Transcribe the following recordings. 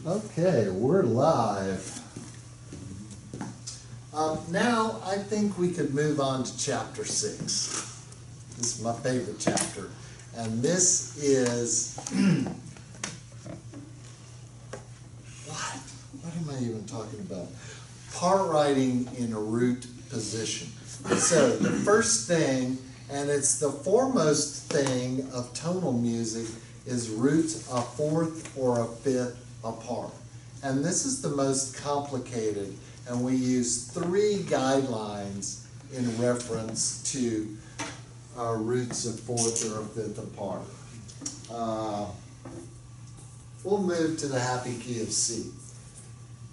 Okay, we're live. Now I think we could move on to chapter 6. This is my favorite chapter. And this is, what am I even talking about? Part writing in a root position. So the first thing, and it's the foremost thing of tonal music, is roots a fourth or a fifth apart. And this is the most complicated, and we use 3 guidelines in reference to roots a fourth or a fifth apart. We'll move to the happy key of C.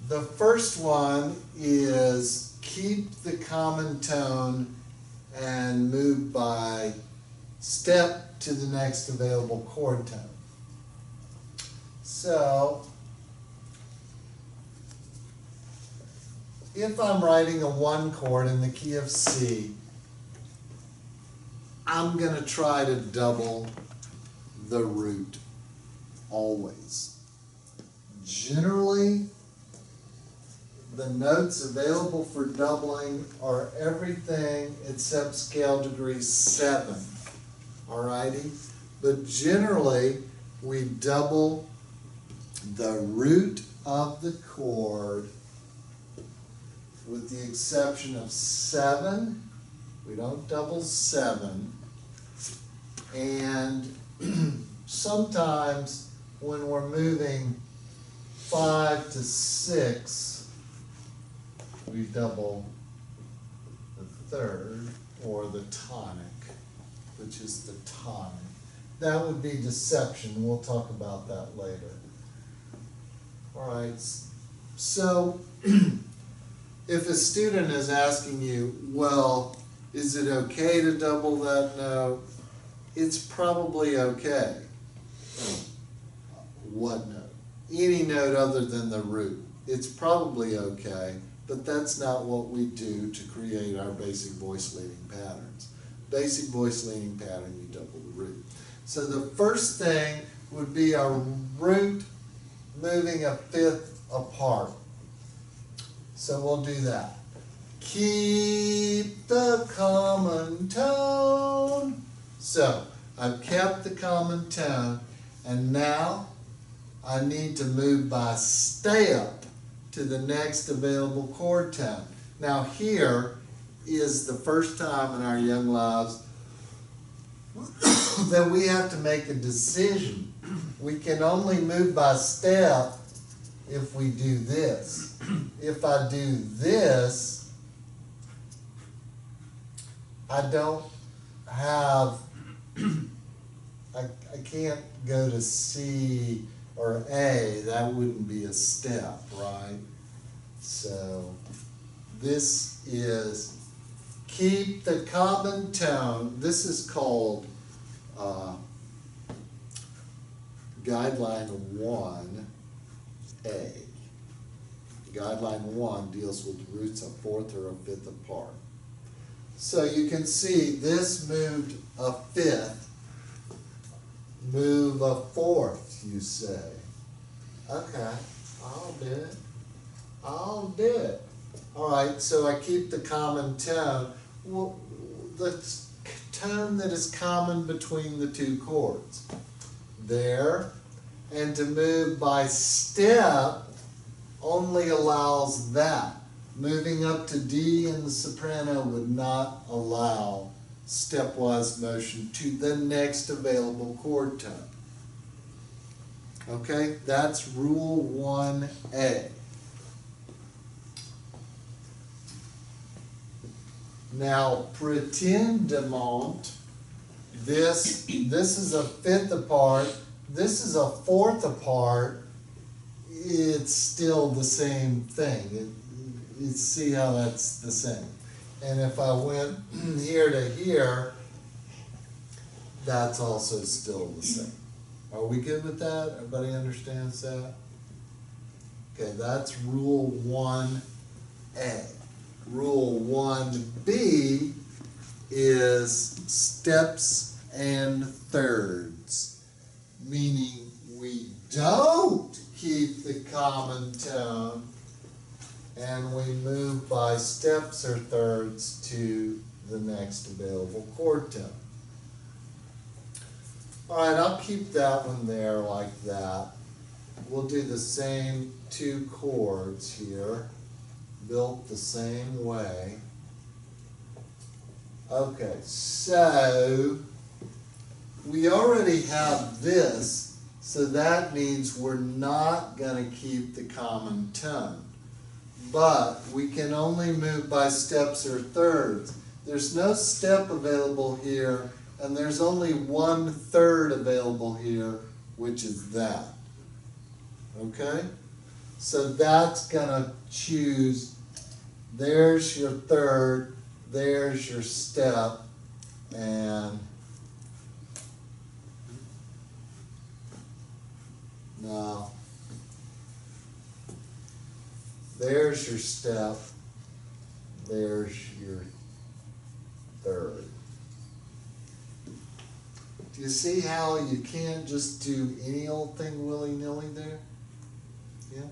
The first one is keep the common tone and move by step to the next available chord tone. So, if I'm writing a 1 chord in the key of C, I'm going to try to double the root always. Generally, the notes available for doubling are everything except scale degree 7. Alrighty? But generally, we double the root of the chord with the exception of 7. We don't double 7. And sometimes when we're moving 5 to 6, we double the third or the tonic, which is the tonic. That would be deception. We'll talk about that later. All right. So if a student is asking you, well, is it okay to double that note? It's probably okay. What note? Any note other than the root. It's probably okay, but that's not what we do to create our basic voice leading patterns. Basic voice leading pattern, you double the root. So the first thing would be a root moving a fifth apart. So we'll do that. Keep the common tone. So I've kept the common tone, and now I need to move by step to the next available chord tone. Now here is the first time in our young lives that we have to make a decision. We can only move by step if we do this. If I do this, I don't have, I can't go to C or A. That wouldn't be a step, right? So this is keep the common tone. This is called guideline 1A. Guideline 1 deals with roots a fourth or a fifth apart. So you can see this moved a fifth, move a fourth, you say. Okay, I'll do it. I'll do it. All right, so I keep the common tone. Well, the tone that is common between the 2 chords. There. And to move by step only allows that. Moving up to D in the soprano would not allow stepwise motion to the next available chord tone. Okay, that's rule 1A. Now, pretendement, this is a fifth apart, this is a fourth apart, it's still the same thing. See how that's the same. And if I went here to here, that's also still the same. Are we good with that? Everybody understands that? Okay, that's rule 1A. Rule 1B is steps and thirds, meaning we don't keep the common tone, and we move by steps or thirds to the next available chord tone. All right, I'll keep that one there like that. We'll do the same two chords here, built the same way. Okay, so we already have this, so that means we're not going to keep the common tone. But we can only move by steps or thirds. There's no step available here, and there's only 1/3 available here, which is that. Okay? So that's going to choose, there's your third, there's your step, and now there's your step, there's your third. Do you see how you can't just do any old thing willy-nilly there? Yeah.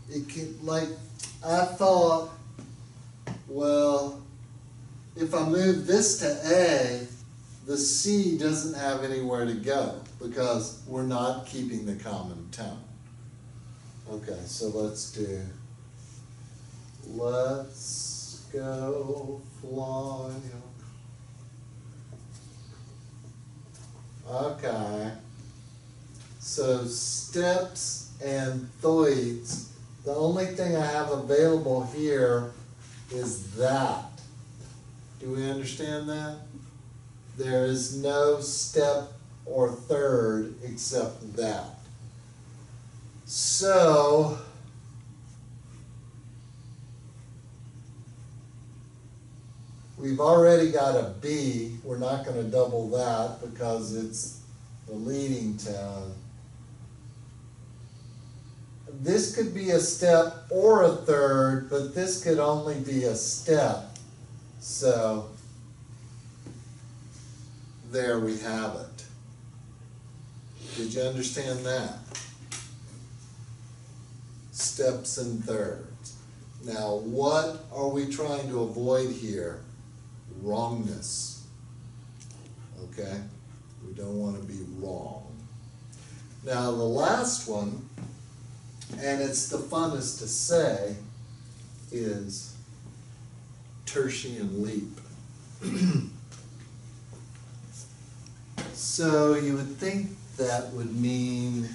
It can, like, I thought, well, if I move this to A, the C doesn't have anywhere to go because we're not keeping the common tone. Okay, so let's go fly. Okay, so steps and thirds, the only thing I have available here is that. Do we understand that? There is no step or third except that. So, we've already got a B. We're not going to double that because it's the leading tone. This could be a step or a third, but this could only be a step. So, there we have it. Did you understand that? Steps and thirds. Now, what are we trying to avoid here? Wrongness. Okay? We don't want to be wrong. Now, the last one, and it's the funnest to say, is tertian leap. So you would think that would mean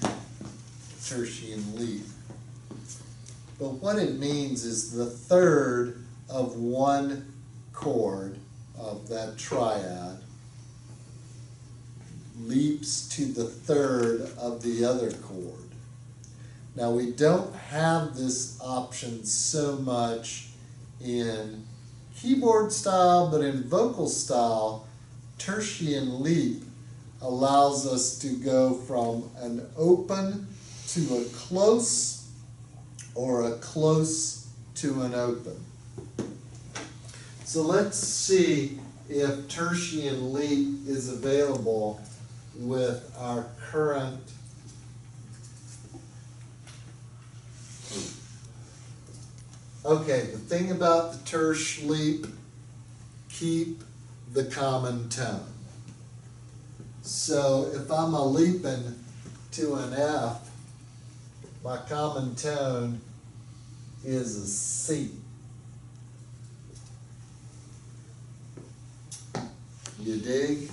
tertian leap. But what it means is the third of one chord of that triad leaps to the third of the other chord. Now we don't have this option so much in keyboard style, but in vocal style, tertian leap allows us to go from an open to a close or a close to an open. So let's see if tertian leap is available with our current Okay, the thing about the tertian leap, keep the common tone. So if I'm a leaping to an F, my common tone is a C. You dig?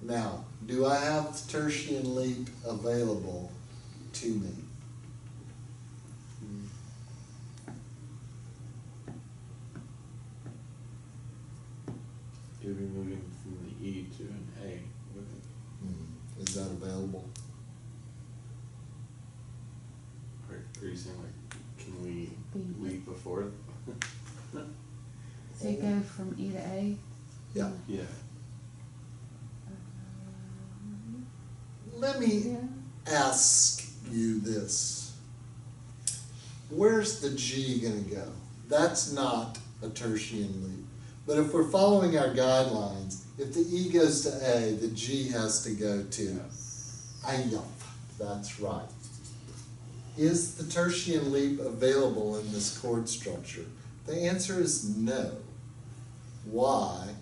Now, do I have the tertian leap available to me? You'll be moving from the E to an A with it. Is that available? Are you saying, like, can we leap before it? So you go from E to A? Yeah. Yeah. Let me Yeah. ask you this. Where's the G going to go? That's not a tertian leap. But if we're following our guidelines, if the E goes to A, the G has to go to A. That's right. Is the tertian leap available in this chord structure? The answer is no. Why?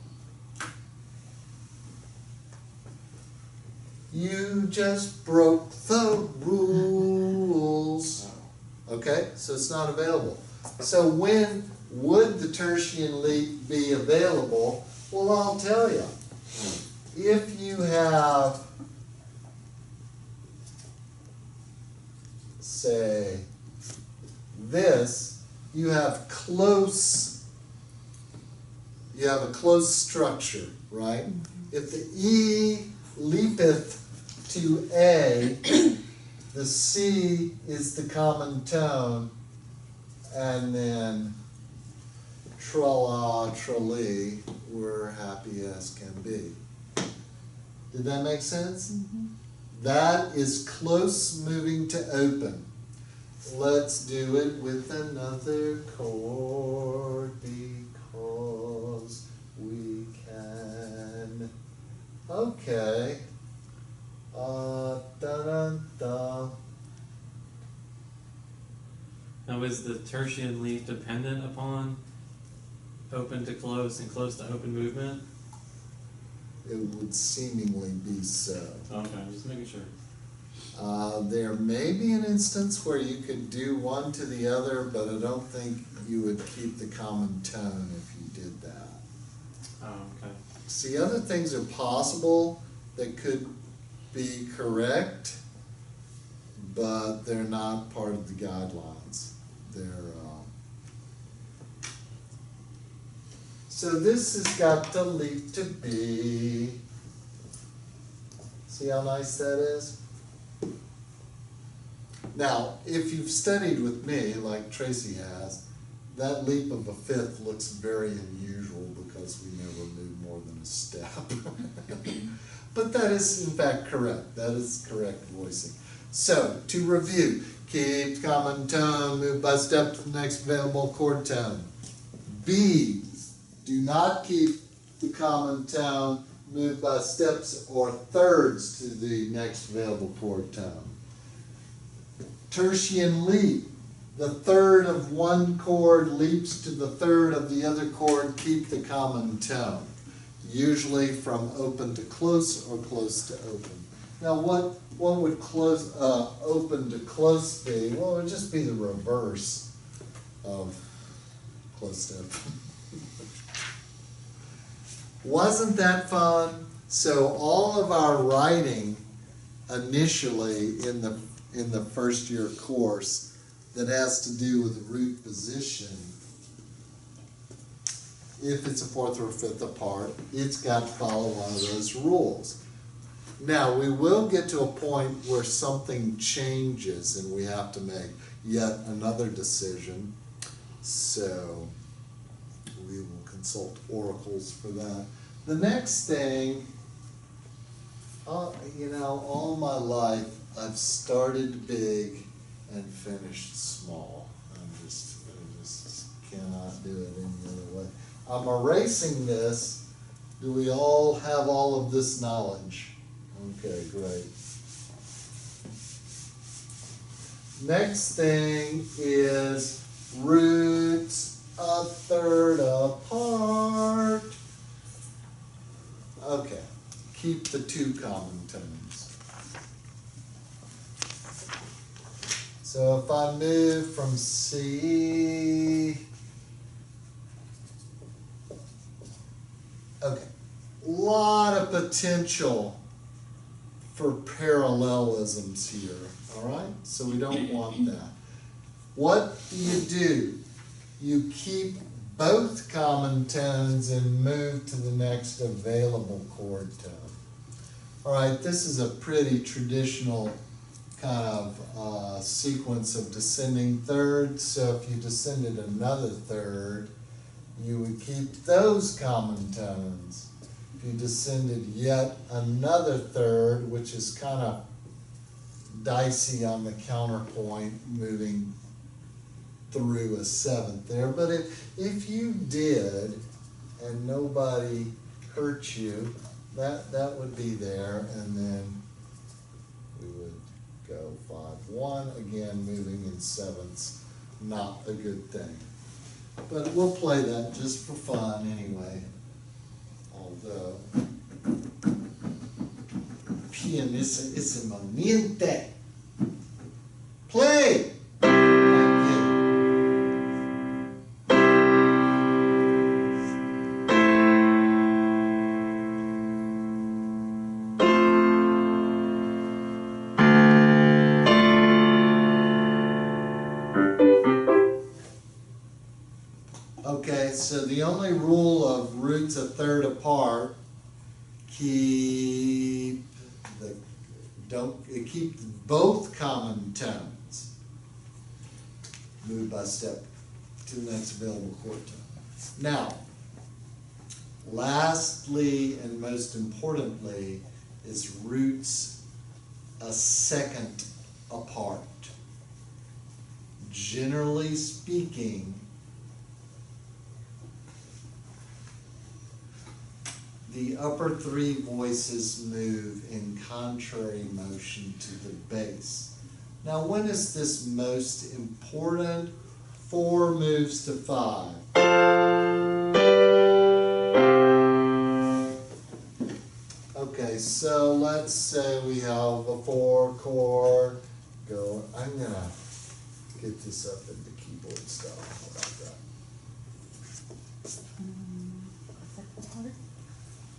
You just broke the rules. Okay, so it's not available. So when would the tertian leap be available? Well, I'll tell you. If you have, say, this, you have a close structure, right? If the E leapeth to A, the C is the common tone, and then tra-la, tra-lee, we're happy as can be. Did that make sense? Mm-hmm. That is close moving to open. Let's do it with another chord because we can. Okay. Da-da-da. Now, is the tertian leap dependent upon open to close and close to open movement? It would seemingly be so. Okay, I'm just making sure. There may be an instance where you could do one to the other, but I don't think you would keep the common tone if you did that. Oh, okay. See, other things are possible that could be correct, but they're not part of the guidelines. So this has got to leap to B. See how nice that is? Now, if you've studied with me, like Tracy has, that leap of a fifth looks very unusual because we never move more than a step. But that is, in fact, correct. That is correct voicing. So, to review, keep common tone, move by step to the next available chord tone. B, do not keep the common tone, move by steps or thirds to the next available chord tone. Tertian leap, the third of one chord leaps to the third of the other chord, keep the common tone. Usually from open to close or close to open. Now what would close, open to close be? Well, it would just be the reverse of close to open. Wasn't that fun? So all of our writing initially in the first year course that has to do with root position, if it's a fourth or fifth apart, it's got to follow one of those rules. Now, we will get to a point where something changes and we have to make yet another decision. So we will consult oracles for that. The next thing, all my life I've started big and finished small. I just cannot do it any other way. I'm erasing this. Do we all have all of this knowledge? Okay, great. Next thing is roots a third apart. Okay, keep the two common tones. So if I move from C, okay, lot of potential for parallelisms here, all right? So we don't want that. What do? You keep both common tones and move to the next available chord tone. All right, this is a pretty traditional kind of sequence of descending thirds. So if you descended another third, you would keep those common tones. If you descended yet another third, which is kind of dicey on the counterpoint, moving through a seventh there, but if you did and nobody hurt you, that would be there, and then we would go 5-1, again, moving in sevenths, not a good thing. But we'll play that just for fun anyway, although pianissimo niente. Play! Thank you. Okay, so the only rule of roots a third apart, keep both common tones. Move by step to the next available chord tone. Now, lastly and most importantly is roots a second apart. Generally speaking, the upper three voices move in contrary motion to the bass. Now, when is this most important? 4 moves to 5. Okay, so let's say we have a 4 chord. I'm gonna get this up into keyboard style. How about that?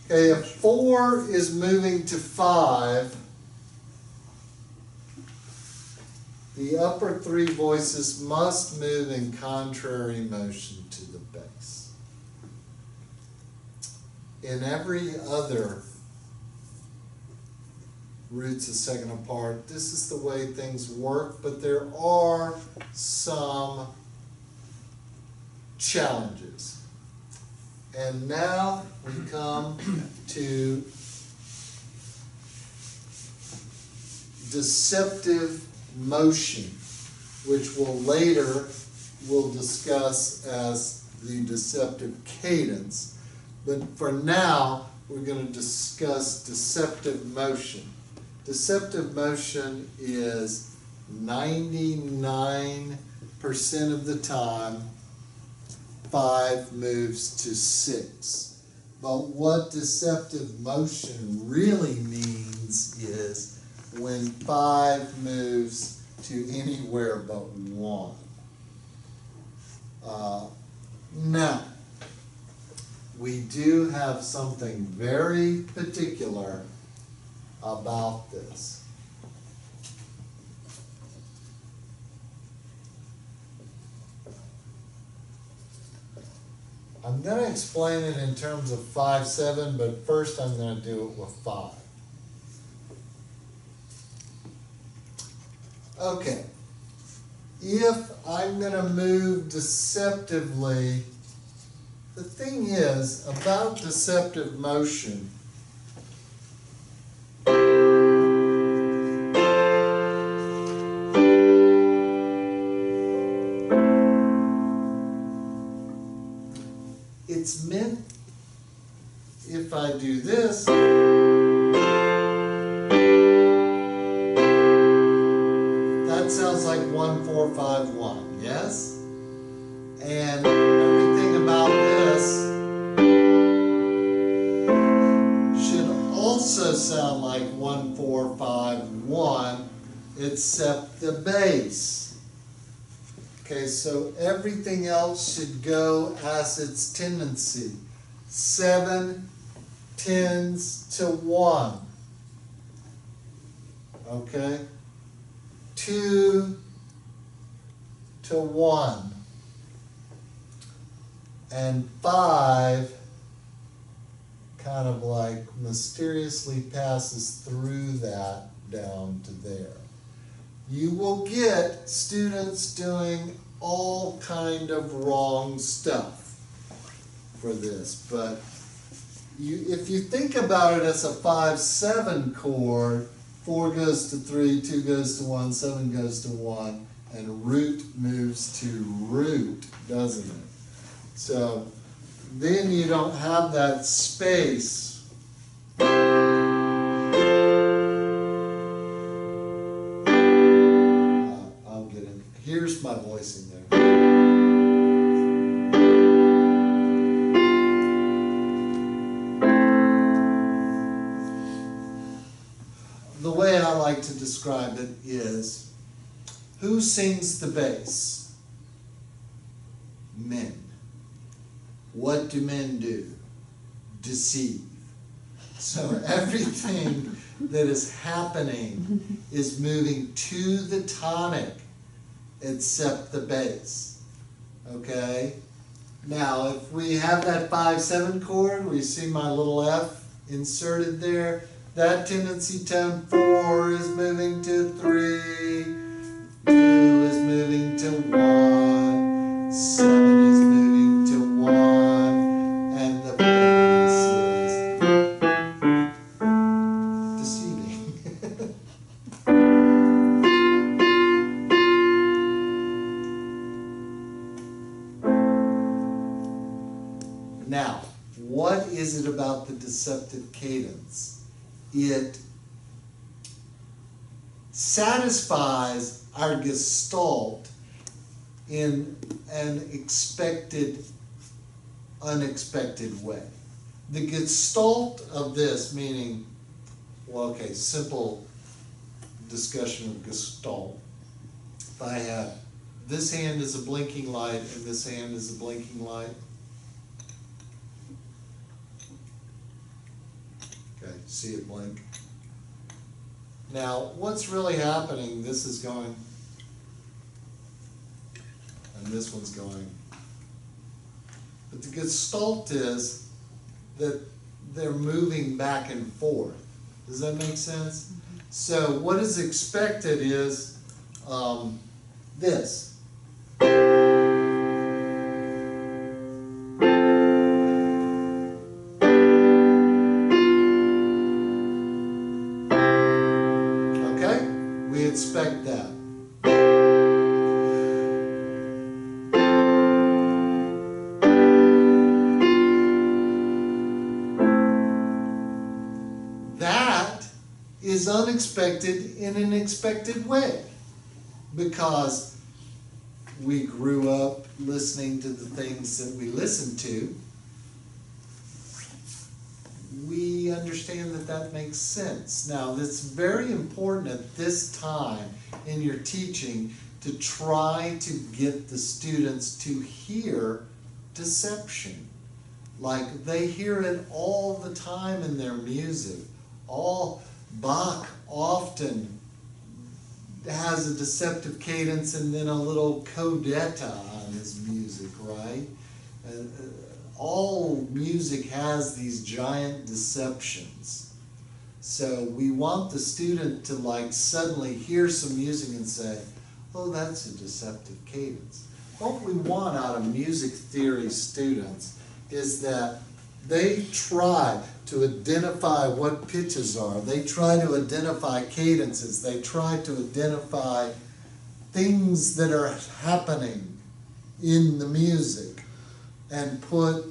Okay, if 4 is moving to 5, the upper three voices must move in contrary motion to the bass. In every other roots a second apart, this is the way things work, but there are some challenges. And now we come to deceptive motion, which we'll discuss as the deceptive cadence. But for now, we're going to discuss deceptive motion. Deceptive motion is 99% of the time 5 moves to 6. But what deceptive motion really means is when 5 moves to anywhere but 1. Now, we do have something very particular about this. I'm going to explain it in terms of 5/7, but first I'm going to do it with 5. Okay, if I'm going to move deceptively, the thing is about deceptive motion, it's meant, if I do this, that sounds like 1, 4, 5, 1, yes? And everything about this should also sound like 1, 4, 5, 1, except the bass. Okay, so everything else should go as its tendency. 7 tends to 1. Okay? 2 to 1. And 5 kind of like mysteriously passes through that down to there. You will get students doing all kind of wrong stuff for this, but if you think about it as a 5/7 chord, 4 goes to 3, 2 goes to 1, 7 goes to 1, and root moves to root, doesn't it? So then you don't have that space. I'll get in. Here's my voicing there. The way I like to describe it is, who sings the bass? Men. What do men do? Deceive. So everything that is happening is moving to the tonic except the bass. Okay? Now, if we have that 5/7 chord, we see my little F inserted there. That tendency tone 4 is moving to 3, 2 is moving to 1, 7 is moving to 1, and the bass is deceiving. Now, what is it about the deceptive cadence? It satisfies our gestalt in an unexpected way. The gestalt of this, meaning, well, okay, simple discussion of gestalt. If I have this hand is a blinking light and this hand is a blinking light. Okay, see it blink. Now, what's really happening, this is going, and this one's going. But the gestalt is that they're moving back and forth. Does that make sense? So what is expected is this. Expect that. That is unexpected in an expected way, because we grew up listening to the things that we listened to. We understand that that makes sense. Now, it's very important at this time in your teaching to try to get the students to hear deception. Like, they hear it all the time in their music. Bach often has a deceptive cadence and then a little codetta on his music, right? All music has these giant deceptions. So we want the student to suddenly hear some music and say, oh, that's a deceptive cadence. What we want out of music theory students is that they try to identify what pitches are. They try to identify cadences. They try to identify things that are happening in the music and put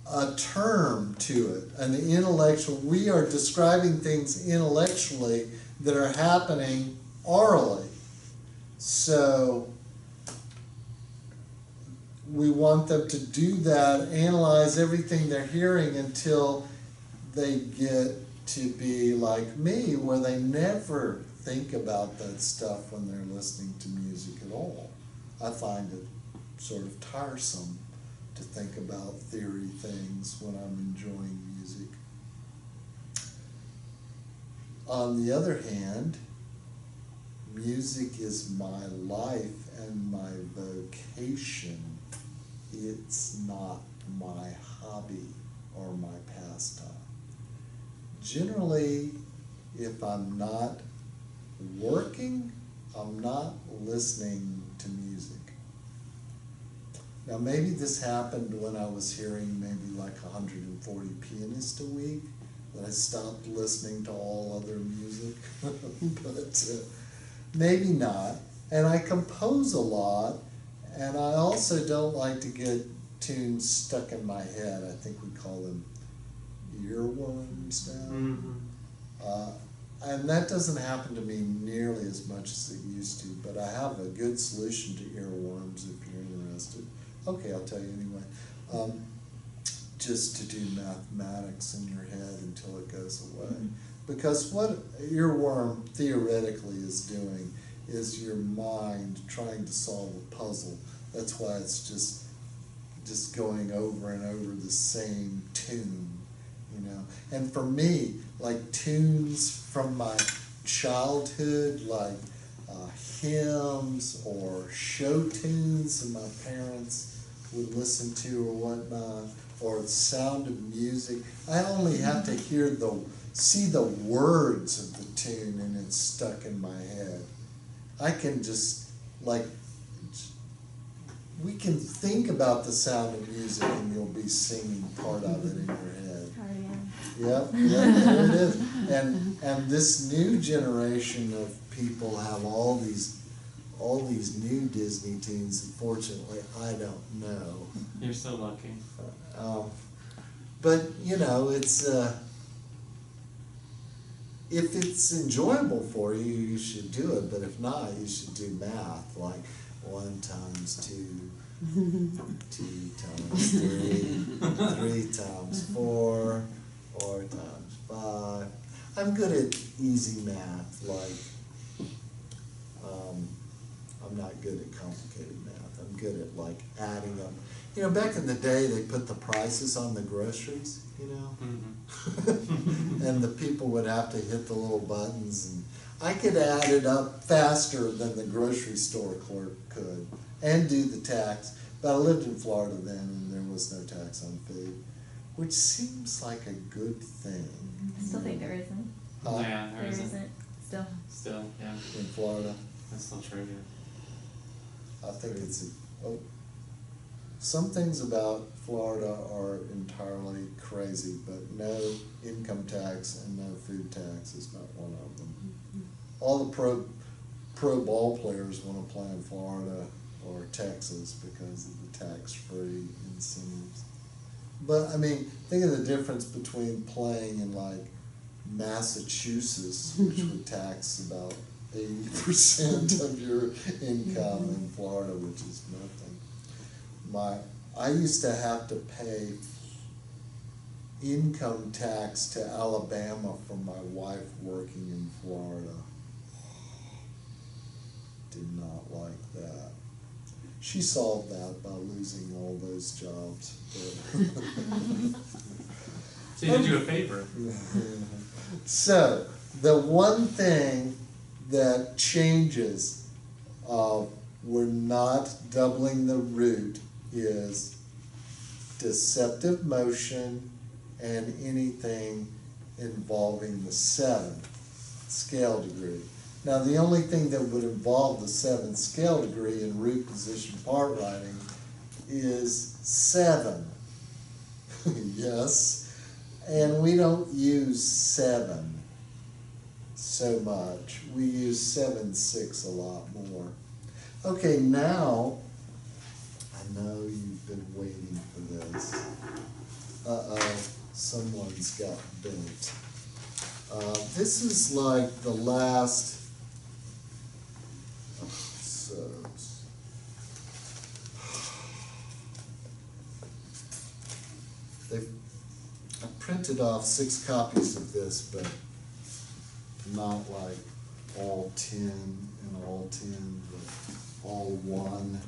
a term to it, an intellectual. We are describing things intellectually that are happening orally. So we want them to do that, analyze everything they're hearing until they get to be like me, where they never think about that stuff when they're listening to music at all. I find it sort of tiresome to think about theory things when I'm enjoying music. On the other hand, music is my life and my vocation. It's not my hobby or my pastime. Generally, if I'm not working, I'm not listening to music. Now, maybe this happened when I was hearing maybe 140 pianists a week, that I stopped listening to all other music, but maybe not. And I compose a lot, and I also don't like to get tunes stuck in my head. I think we call them earworms now. Mm-hmm. And that doesn't happen to me nearly as much as it used to, but I have a good solution to earworms if you're interested. Okay, I'll tell you anyway. Just to do mathematics in your head until it goes away. Because what earworm theoretically is doing is your mind trying to solve a puzzle. That's why it's just going over and over the same tune, you know. And for me, like tunes from my childhood, like hymns or show tunes that my parents would listen to or whatnot, or the Sound of Music. I only have to see the words of the tune and it's stuck in my head. I can just, like, we can think about the Sound of Music and you'll be singing part of it in your head. Yep, there it is. And this new generation of people have all these new Disney tunes. Unfortunately, I don't know. You're so lucky. But you know, it's if it's enjoyable for you, you should do it. But if not, you should do math, like 1 times 2, 2 times 3, 3 times 4, 4 times 5. I'm good at easy math, like I'm not good at complicated math. I'm good at like adding up. You know, back in the day, they put the prices on the groceries, you know? Mm-hmm. And the people would have to hit the little buttons, and I could add it up faster than the grocery store clerk could, and do the tax. But I lived in Florida then, and there was no tax on food, which seems like a good thing. I still think there isn't. Yeah, There isn't. Still. Still, yeah. In Florida, That's still true, yeah. I think it's some things about Florida are entirely crazy, but no income tax and no food tax is not one of them. All the pro ball players want to play in Florida or Texas because of the tax-free incentives. But I mean, think of the difference between playing in like Massachusetts, which would tax about 80% of your income, in Florida, which is nothing. I used to have to pay income tax to Alabama for my wife working in Florida. Did not like that. She solved that by losing all those jobs. She did you a favor. So, the one thing that changes, we're not doubling the root, is deceptive motion and anything involving the 7th scale degree. Now, the only thing that would involve the 7th scale degree in root position part writing is 7. Yes, and we don't use 7 so much. We use 7/6 a lot more. Okay, now, I know you've been waiting for this. Uh-oh, someone's got bent. This is like the last, I printed off 6 copies of this, but not like all 10 and all 10, but all 1.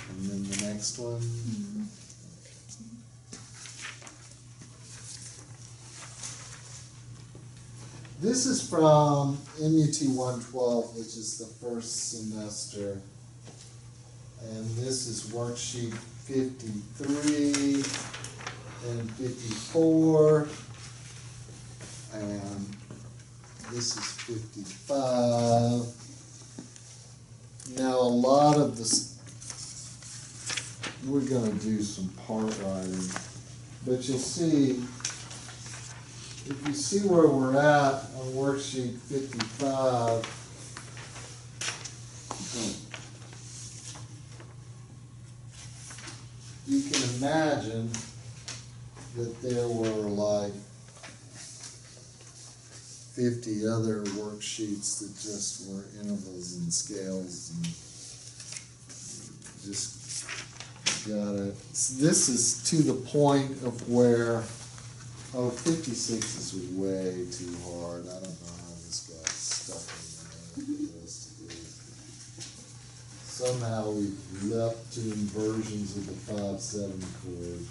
And then the next one. This is from MUT 112, which is the first semester. And this is worksheet 53 and 54. And this is 55. Now a lot of this, we're going to do some part writing, but you'll see, if you see where we're at on worksheet 55, imagine that there were like 50 other worksheets that just were intervals and scales and just gotta, this is to the point of where, 56 is way too hard. I don't know how this got stuck in there. Somehow we leapt to inversions of the 5/7 chord.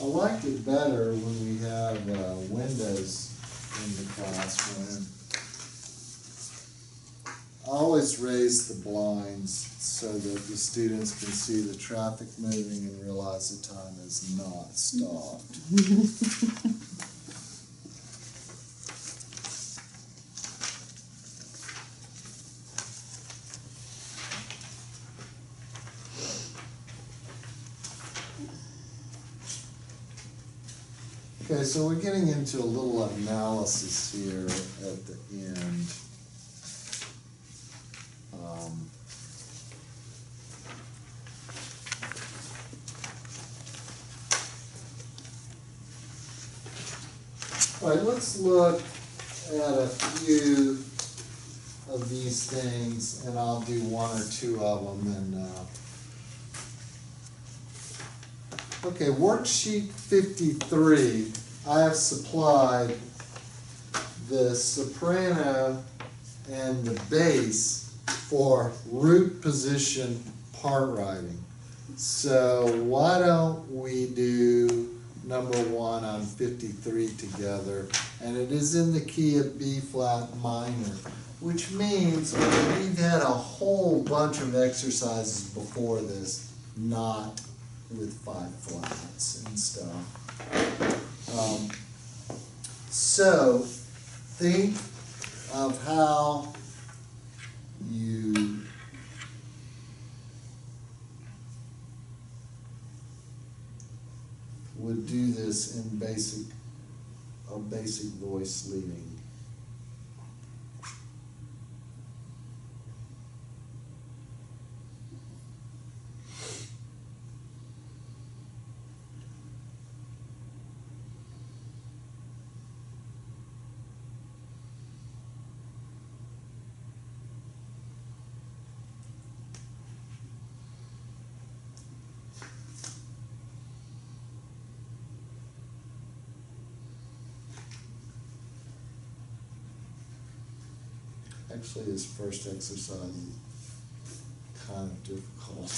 I liked it better when we have windows in the classroom. I always raise the blinds so that the students can see the traffic moving and realize the time has not stopped. Okay, so we're getting into a little analysis here at the end. All right, let's look at a few of these things, and I'll do one or two of them. And okay, worksheet 53, I have supplied the soprano and the bass for root position part writing. So why don't we do number 1 on 53 together, and it is in the key of B flat minor, which means we've had a whole bunch of exercises before this, not with 5 flats and stuff. So think of how you would do this in basic voice leading. Actually, this first exercise is kind of difficult.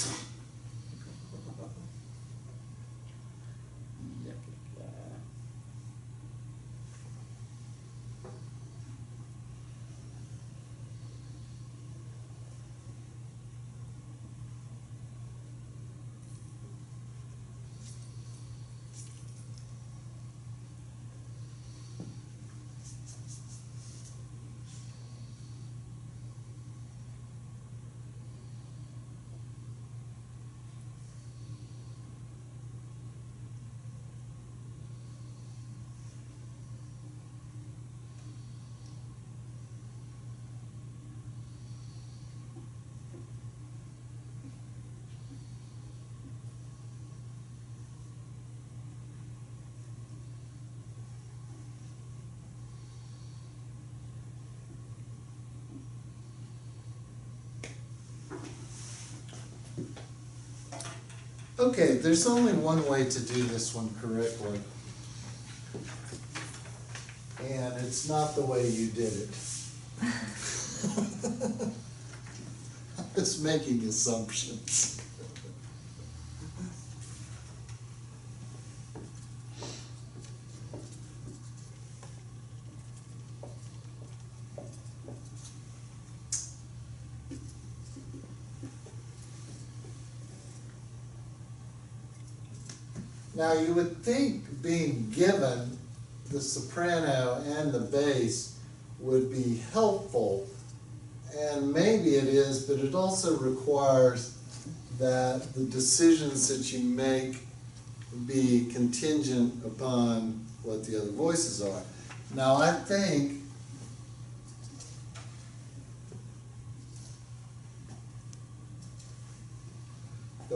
Okay, there's only one way to do this one correctly. And it's not the way you did it. I'm just making assumptions. Now you would think being given the soprano and the bass would be helpful, and maybe it is, but it also requires that the decisions that you make be contingent upon what the other voices are. Now I think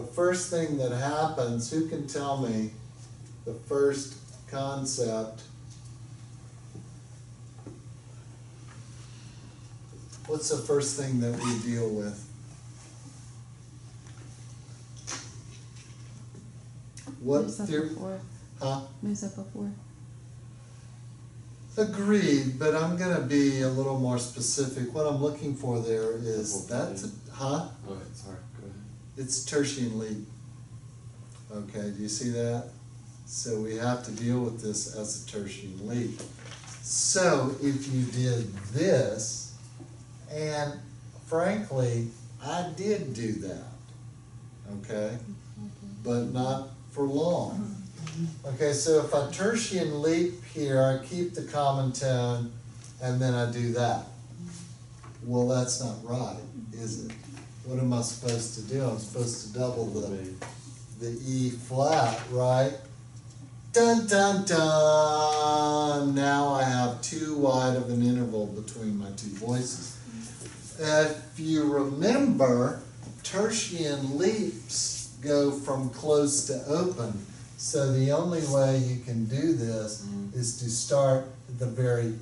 the first thing that happens, who can tell me the first concept? What's the first thing that we deal with? What Moves up theory? before. Huh? Moves up before. Agreed, but I'm gonna be a little more specific. What I'm looking for there is, Double that's, body. huh? Go ahead, sorry, go ahead. It's tertian leap. Okay, do you see that? So we have to deal with this as a tertian leap. So if you did this, and frankly, I did do that, okay? But not for long. Okay, so if I tertian leap here, I keep the common tone, and then I do that. Well, that's not right, is it? What am I supposed to do? I'm supposed to double the E flat, right? Dun dun dun! Now I have too wide of an interval between my two voices. If you remember, tertian leaps go from close to open. So the only way you can do this is to start at the very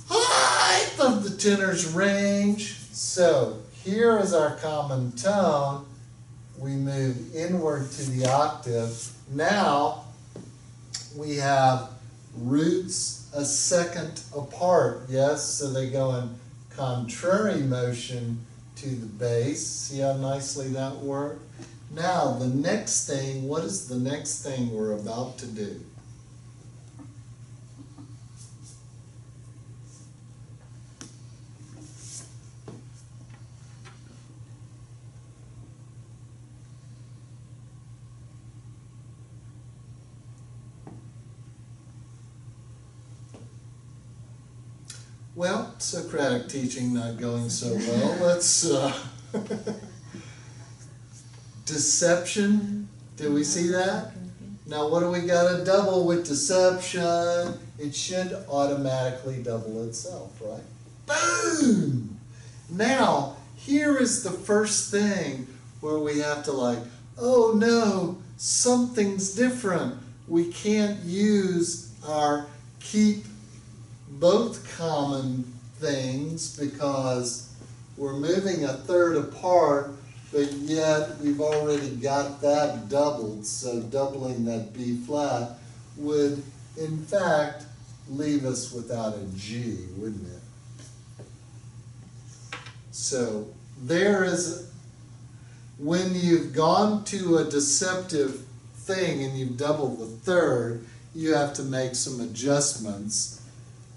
height of the tenor's range. So here is our common tone. We move inward to the octave. Now we have roots a second apart, yes? So they go in contrary motion to the bass. See how nicely that worked? Now, the next thing, what is the next thing we're about to do? Well, Socratic teaching not going so well. Let's, deception. Do we see that? Now what do we got to double with deception? It should automatically double itself, right? Boom! Now, here is the first thing where we have to like, oh no, something's different. We can't use our keep both common things because we're moving a third apart, but yet we've already got that doubled, so doubling that B flat would in fact leave us without a G, wouldn't it? So there is, when you've gone to a deceptive thing and you've doubled the third, you have to make some adjustments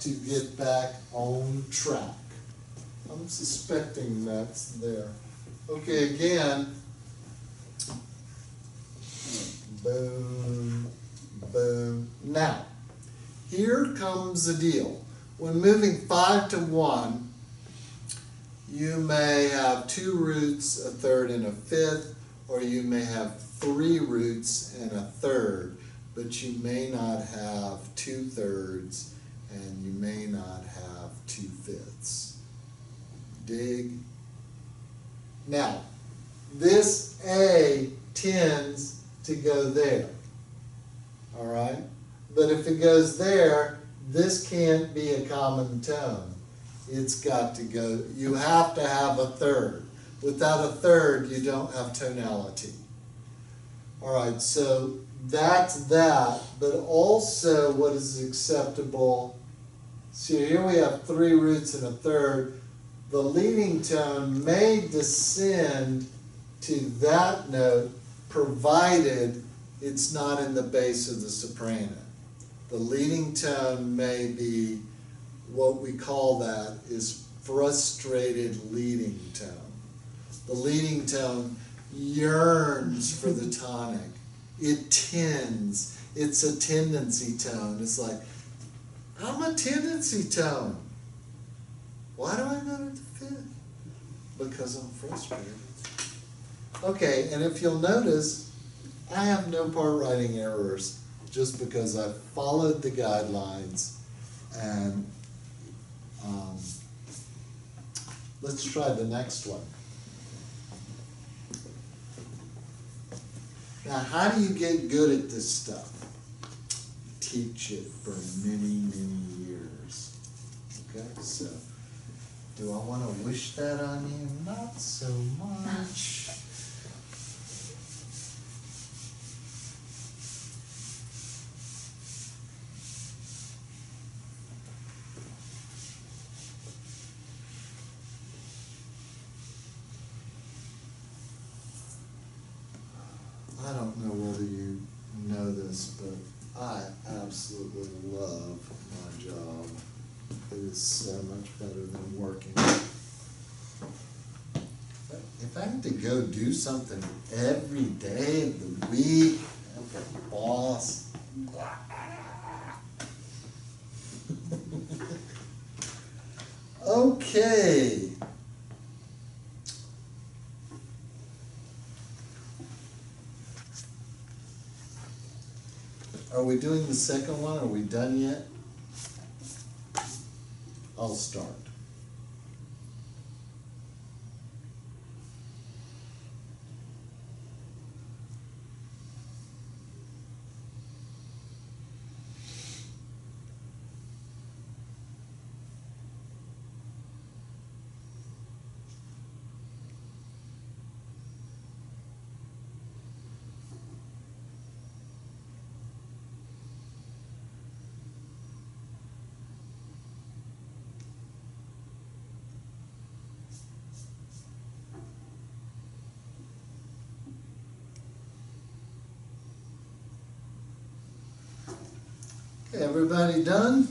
to get back on track. I'm suspecting that's there. Okay, again, boom, boom. Now, here comes the deal. When moving 5 to 1, you may have 2 roots, a third and a fifth, or you may have 3 roots and a third, but you may not have 2/3 and you may not have 2/5. Dig? Now, this A tends to go there, all right? But if it goes there, this can't be a common tone. It's got to go, you have to have a third. Without a third, you don't have tonality. All right, so that's that, but also what is acceptable. See, here we have 3 roots and a third. The leading tone may descend to that note provided it's not in the bass of the soprano. The leading tone may be, what we call that is frustrated leading tone. The leading tone yearns for the tonic. It tends. It's a tendency tone. It's like, I'm a tendency tone. Why do I go to the fifth? Because I'm frustrated. Okay, and if you'll notice, I have no part writing errors just because I followed the guidelines. And let's try the next one. Now, how do you get good at this stuff? Teach it for many, many years. Okay, so do I want to wish that on you? Not so much. I don't know whether you know this, but I absolutely love my job. It is so much better than working. If I had to go do something every day of the week, I'm a boss. Okay. Are we doing the second one? Are we done yet? I'll start. Okay, everybody done?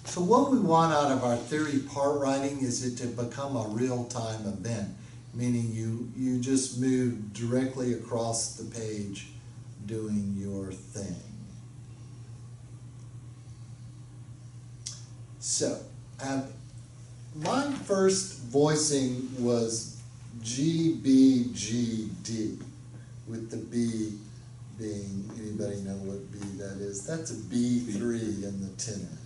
So what we want out of our theory part writing is it to become a real-time event, meaning you just move directly across the page doing your thing. So, my first voicing was G, B, G, D, with the B being, anybody know what B that is? That's a B3 in the tenor.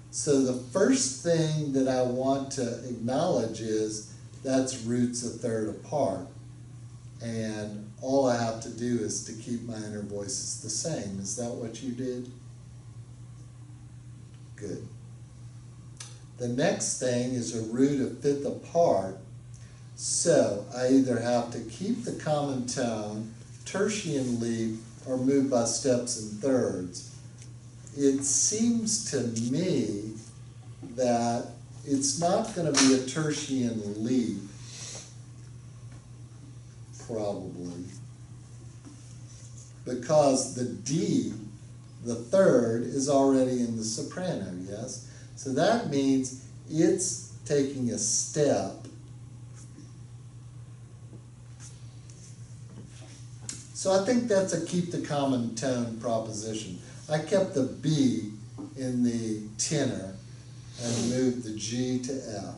So the first thing that I want to acknowledge is that's roots a third apart. And all I have to do is to keep my inner voices the same. Is that what you did? Good. The next thing is a root a fifth apart. So I either have to keep the common tone, tertian leap, or move by steps and thirds. It seems to me that it's not going to be a tertian leap, probably, because the D, the third, is already in the soprano, yes? So that means it's taking a step. So I think that's a keep the common tone proposition. I kept the B in the tenor and moved the G to F.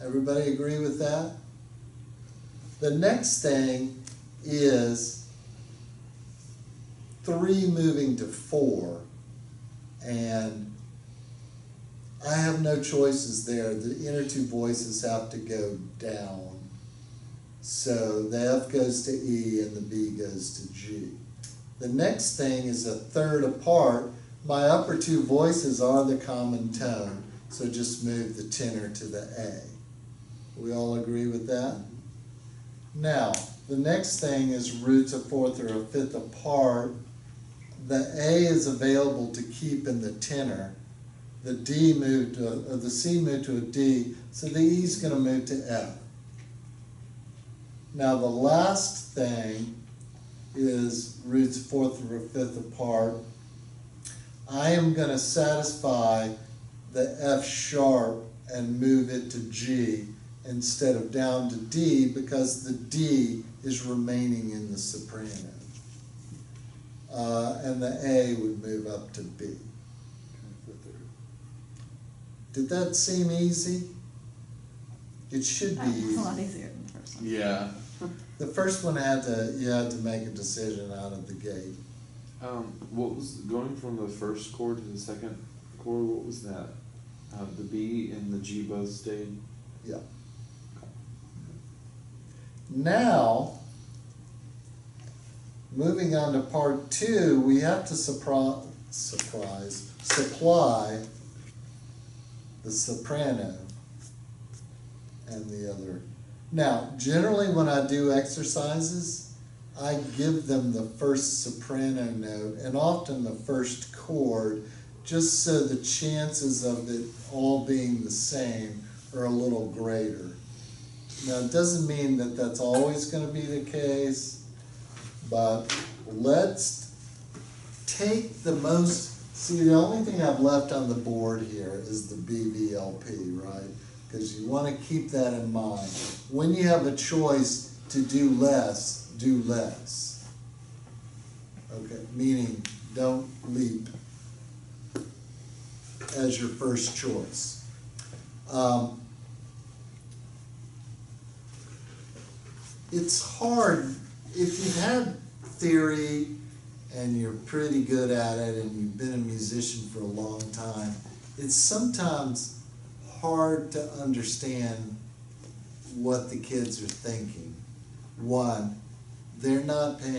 Everybody agree with that? The next thing is 3 moving to 4, and I have no choices there. The inner two voices have to go down. So the F goes to E and the B goes to G. The next thing is a third apart. My upper two voices are the common tone, so just move the tenor to the A. We all agree with that? Now, the next thing is roots a fourth or a fifth apart. The A is available to keep in the tenor. The D moved to, or the C moved to a D, so the E is going to move to F. Now the last thing is roots fourth or a fifth apart. I am going to satisfy the F sharp and move it to G instead of down to D because the D is remaining in the soprano. And the A would move up to B. Did that seem easy? It should be That was easy. a lot easier than the first one. Yeah. The first one you had to make a decision out of the gate. What was going from the first chord to the second chord? What was that? The B and the G both stayed. Yeah. Now, moving on to part two, we have to supply the soprano and the other. Now, generally when I do exercises, I give them the first soprano note and often the first chord, just so the chances of it all being the same are a little greater. Now, it doesn't mean that that's always going to be the case, but let's take the most, see, the only thing I've left on the board here is the BVLP, right? Because you want to keep that in mind. When you have a choice to do less, do less. Okay, meaning don't leap as your first choice. It's hard, if you've had theory and you're pretty good at it and you've been a musician for a long time, it's sometimes hard to understand what the kids are thinking. One, they're not paying